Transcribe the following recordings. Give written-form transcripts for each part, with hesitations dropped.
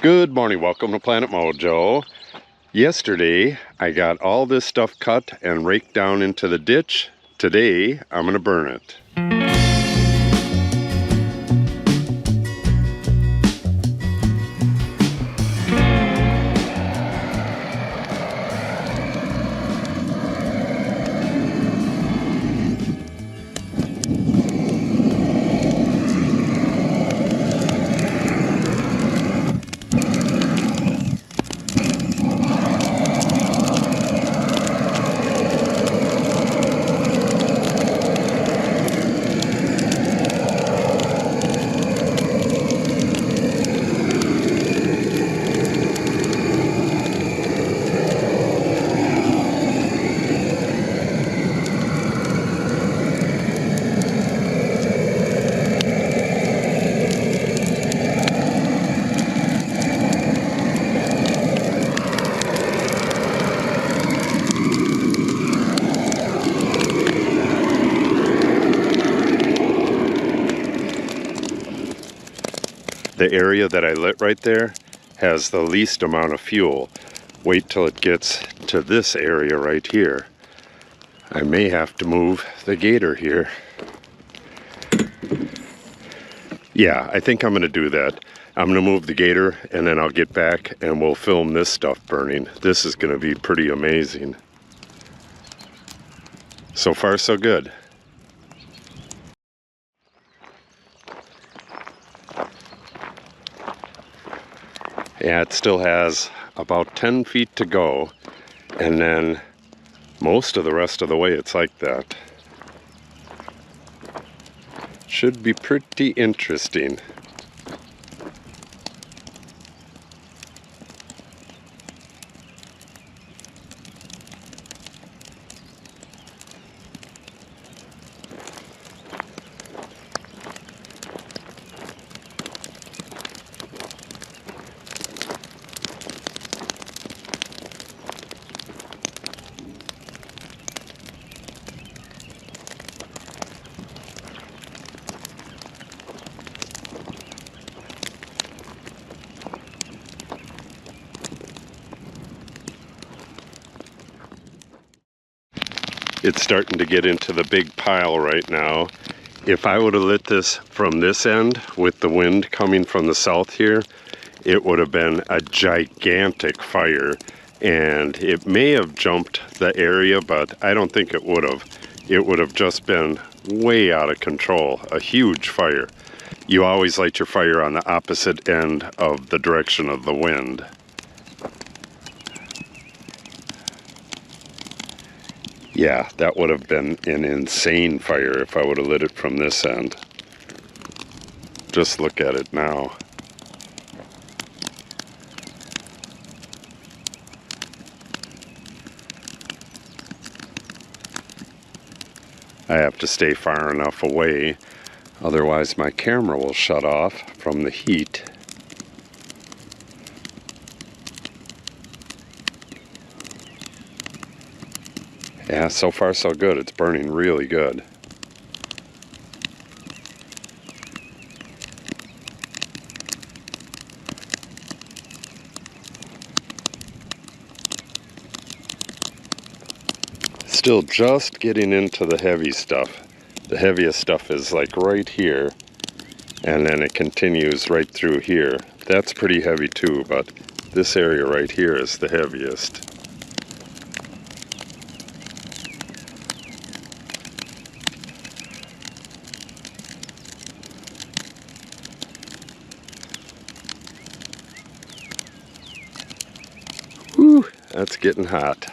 Good morning, welcome to Planet Mojo. Yesterday I got all this stuff cut and raked down into the ditch. Today I'm going to burn it. The area that I lit right there has the least amount of fuel. Wait till it gets to this area right here. I may have to move the gator here. Yeah, I think I'm going to do that. I'm going to move the gator and then I'll get back and we'll film this stuff burning. This is going to be pretty amazing. So far, so good. Yeah, it still has about 10 feet to go, and then most of the rest of the way it's like that. Should be pretty interesting. It's starting to get into the big pile right now. If I would have lit this from this end with the wind coming from the south here, it would have been a gigantic fire, and it may have jumped the area, but I don't think it would have. It would have just been way out of control, a huge fire. You always light your fire on the opposite end of the direction of the wind. Yeah, that would have been an insane fire if I would have lit it from this end. Just look at it now. I have to stay far enough away, otherwise my camera will shut off from the heat. Yeah, so far so good. It's burning really good. Still just getting into the heavy stuff. The heaviest stuff is like right here, and then it continues right through here. That's pretty heavy too, but this area right here is the heaviest. Whew, that's getting hot.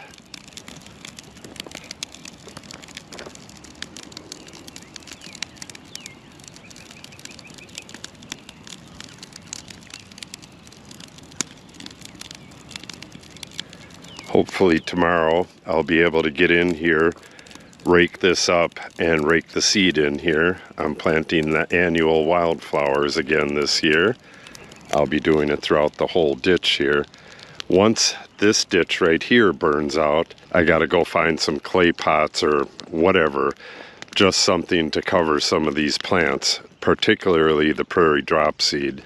Hopefully tomorrow I'll be able to get in here, rake this up, and rake the seed in here. I'm planting the annual wildflowers again this year. I'll be doing it throughout the whole ditch here. Once this ditch right here burns out, I gotta go find some clay pots or whatever, just something to cover some of these plants, particularly the prairie drop seed.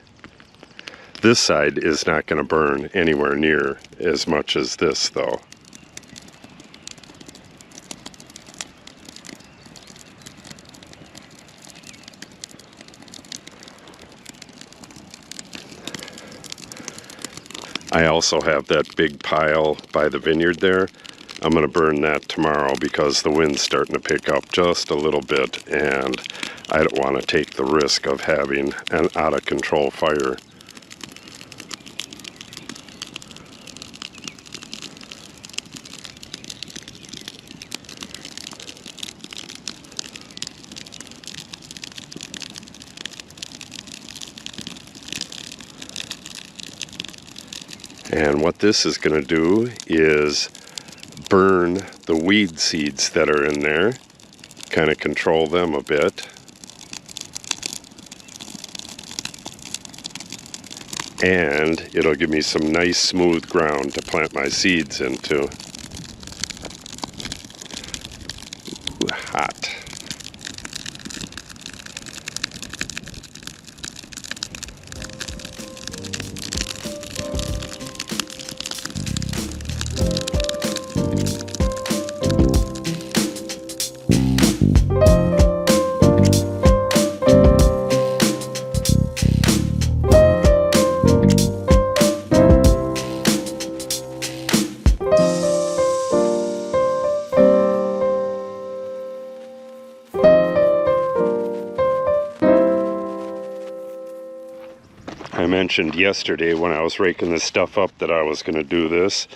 This side is not going to burn anywhere near as much as this though. I also have that big pile by the vineyard there. I'm going to burn that tomorrow because the wind's starting to pick up just a little bit and I don't want to take the risk of having an out of control fire. And what this is going to do is burn the weed seeds that are in there, kind of control them a bit. And it'll give me some nice smooth ground to plant my seeds into. Ooh, hot. I mentioned yesterday when I was raking this stuff up that I was going to do this.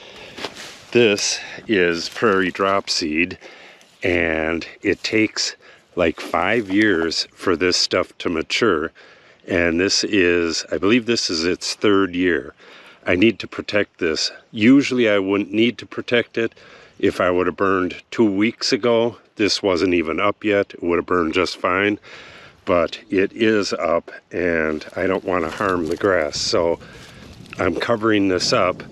This is prairie drop seed, and it takes like 5 years for this stuff to mature. And this is, I believe this is its 3rd year. I need to protect this. Usually I wouldn't need to protect it. If I would have burned 2 weeks ago, this wasn't even up yet, it would have burned just fine. But it is up and I don't want to harm the grass. So I'm covering this up.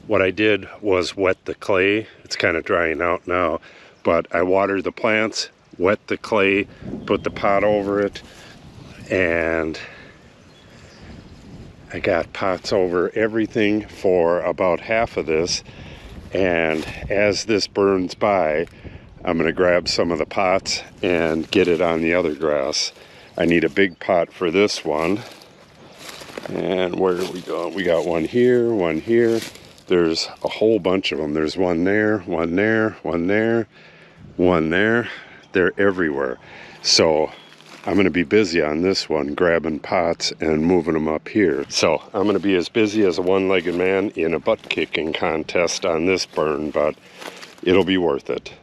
What I did was wet the clay. It's kind of drying out now, but I watered the plants, wet the clay, put the pot over it, and I got pots over everything for about half of this. And as this burns by, I'm going to grab some of the pots and get it on the other grass. I need a big pot for this one. And where do we go? We got one here, one here. There's a whole bunch of them. There's one there, one there, one there, one there. They're everywhere. So I'm going to be busy on this one, grabbing pots and moving them up here. So I'm going to be as busy as a one-legged man in a butt-kicking contest on this burn, but it'll be worth it.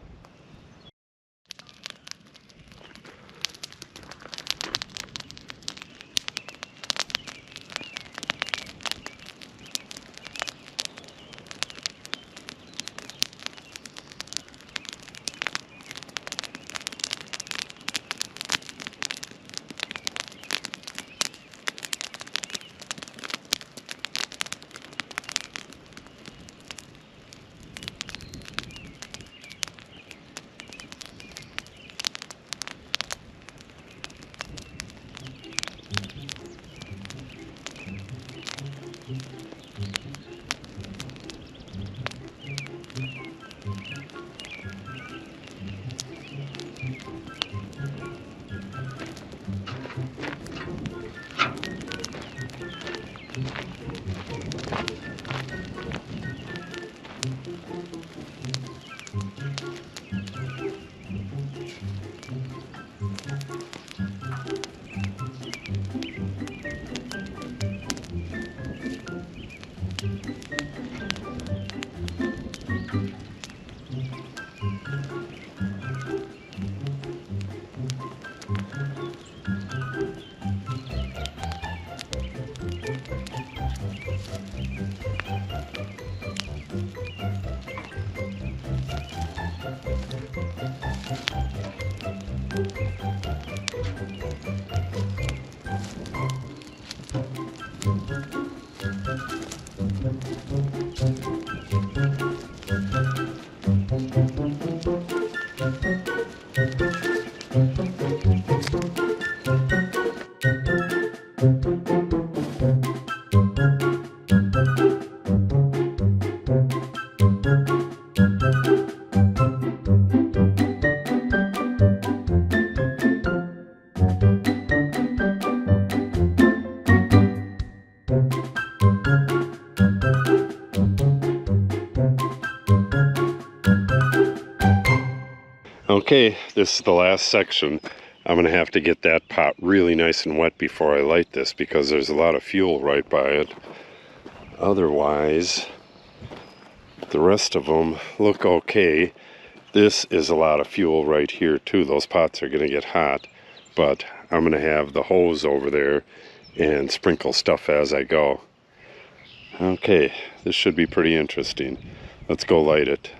Okay, this is the last section. I'm going to have to get that pot really nice and wet before I light this because there's a lot of fuel right by it. Otherwise, the rest of them look okay. This is a lot of fuel right here too. Those pots are going to get hot, but I'm going to have the hose over there and sprinkle stuff as I go. Okay, this should be pretty interesting. Let's go light it.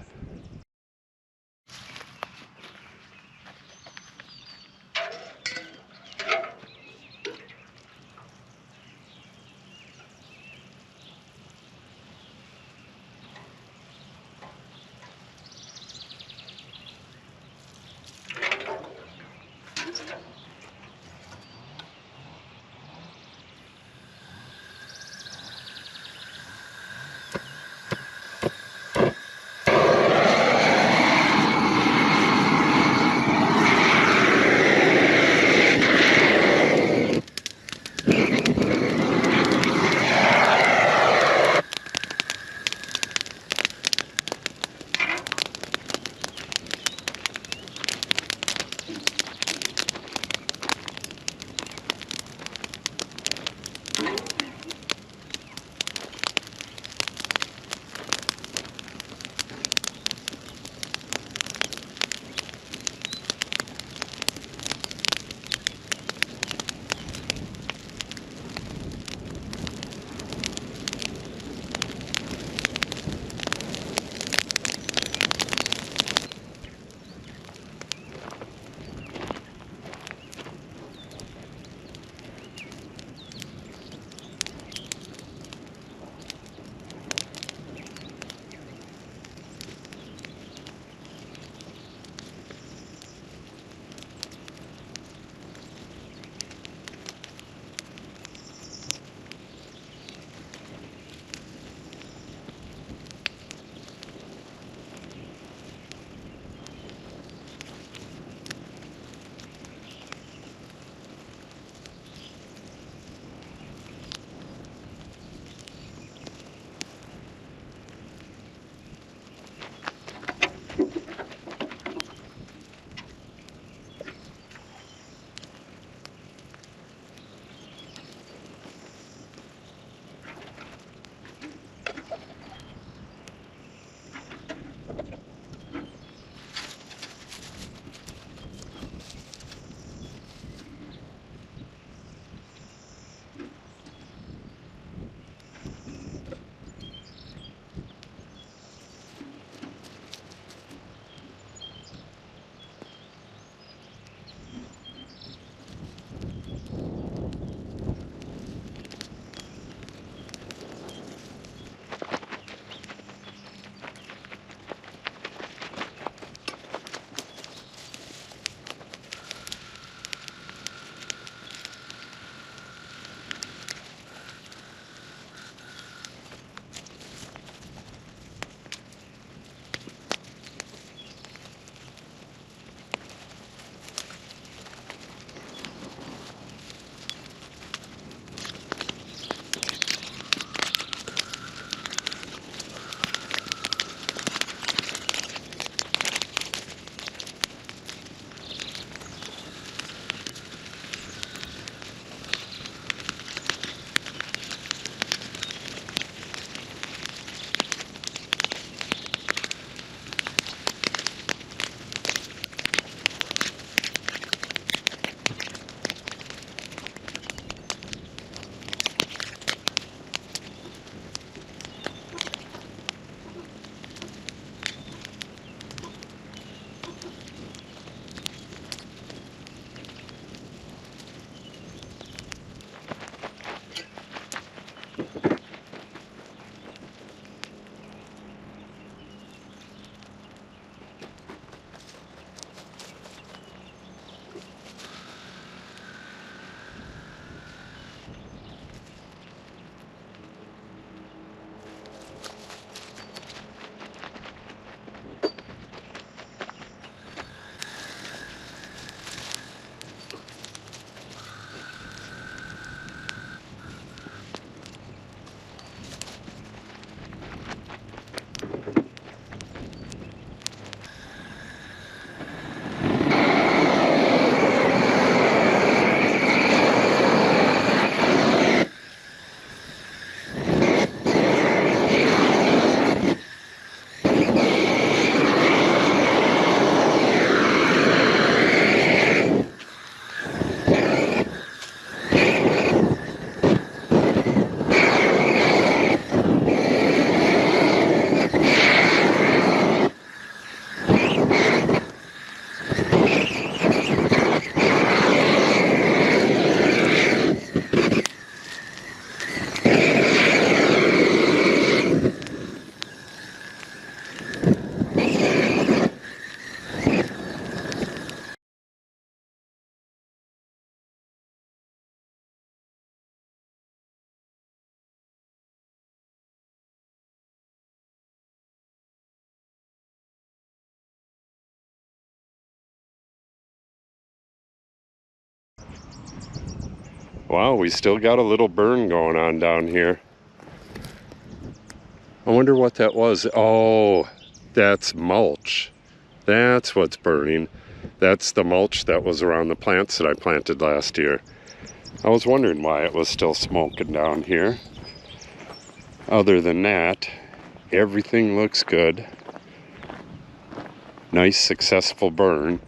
Wow, we still got a little burn going on down here. I wonder what that was. Oh, that's mulch. That's what's burning. That's the mulch that was around the plants that I planted last year. I was wondering why it was still smoking down here. Other than that, everything looks good. Nice, successful burn.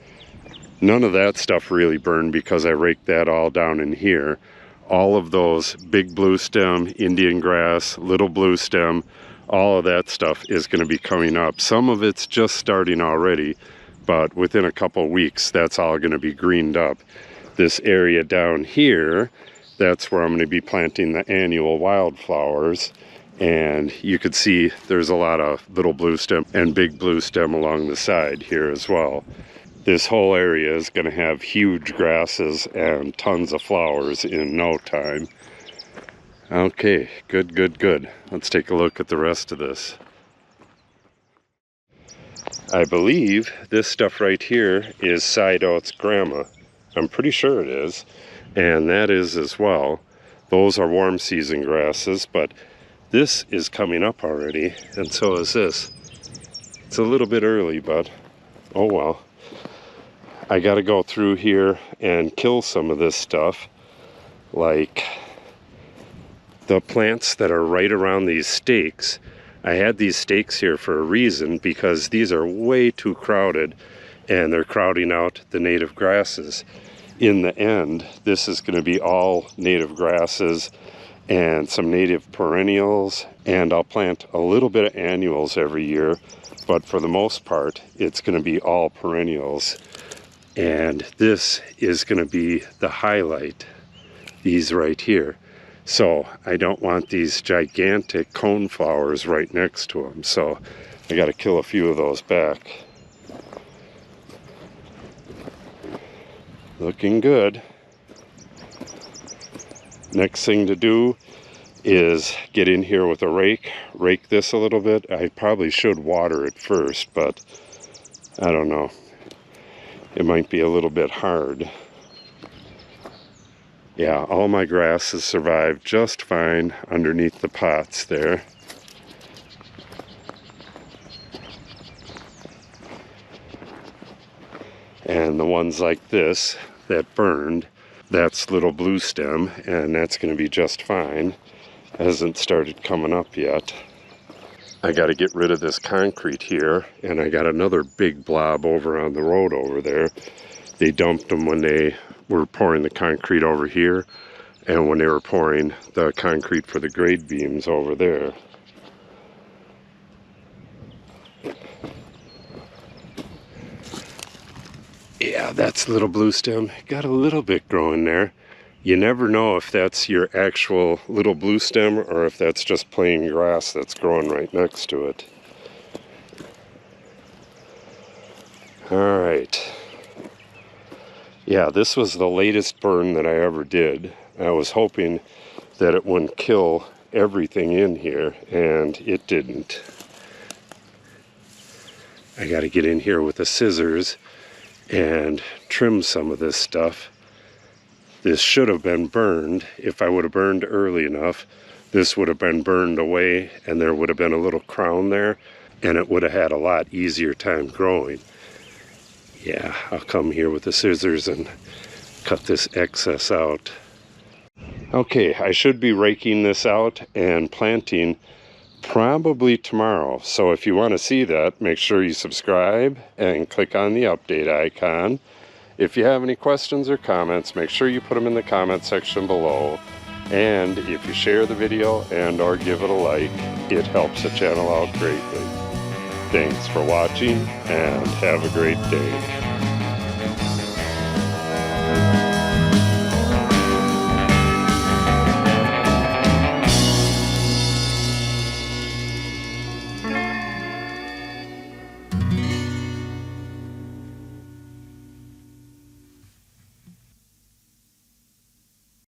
None of that stuff really burned because I raked that all down in here. All of those big blue stem, Indian grass, little blue stem, all of that stuff is going to be coming up. Some of it's just starting already, but within a couple weeks, that's all going to be greened up. This area down here, that's where I'm going to be planting the annual wildflowers. And you could see there's a lot of little blue stem and big blue stem along the side here as well. This whole area is going to have huge grasses and tons of flowers in no time. Okay, good, good, good. Let's take a look at the rest of this. I believe this stuff right here is side oats grama. I'm pretty sure it is. And that is as well. Those are warm season grasses, but this is coming up already, and so is this. It's a little bit early, but oh well. I gotta go through here and kill some of this stuff, like the plants that are right around these stakes. I had these stakes here for a reason, because these are way too crowded and they're crowding out the native grasses. In the end, this is going to be all native grasses and some native perennials, and I'll plant a little bit of annuals every year, but for the most part it's going to be all perennials. And this is going to be the highlight, these right here. So I don't want these gigantic cone flowers right next to them, so I got to kill a few of those back. Looking good. Next thing to do is get in here with a rake this a little bit. I probably should water it first, but I don't know. It might be a little bit hard. Yeah, all my grasses survived just fine underneath the pots there. And the ones like this that burned, that's little blue stem, and that's going to be just fine. Hasn't started coming up yet. I got to get rid of this concrete here, and I got another big blob over on the road over there. They dumped them when they were pouring the concrete over here, and when they were pouring the concrete for the grade beams over there. Yeah, that's little blue stem. Got a little bit growing there. You never know if that's your actual little blue stem or if that's just plain grass that's growing right next to it. All right. Yeah, this was the latest burn that I ever did. I was hoping that it wouldn't kill everything in here, and it didn't. I got to get in here with the scissors and trim some of this stuff. This should have been burned. If I would have burned early enough, this would have been burned away and there would have been a little crown there, and it would have had a lot easier time growing. Yeah, I'll come here with the scissors and cut this excess out. Okay, I should be raking this out and planting probably tomorrow. So if you want to see that, make sure you subscribe and click on the update icon. If you have any questions or comments, make sure you put them in the comment section below. And if you share the video and or give it a like, it helps the channel out greatly. Thanks for watching and have a great day.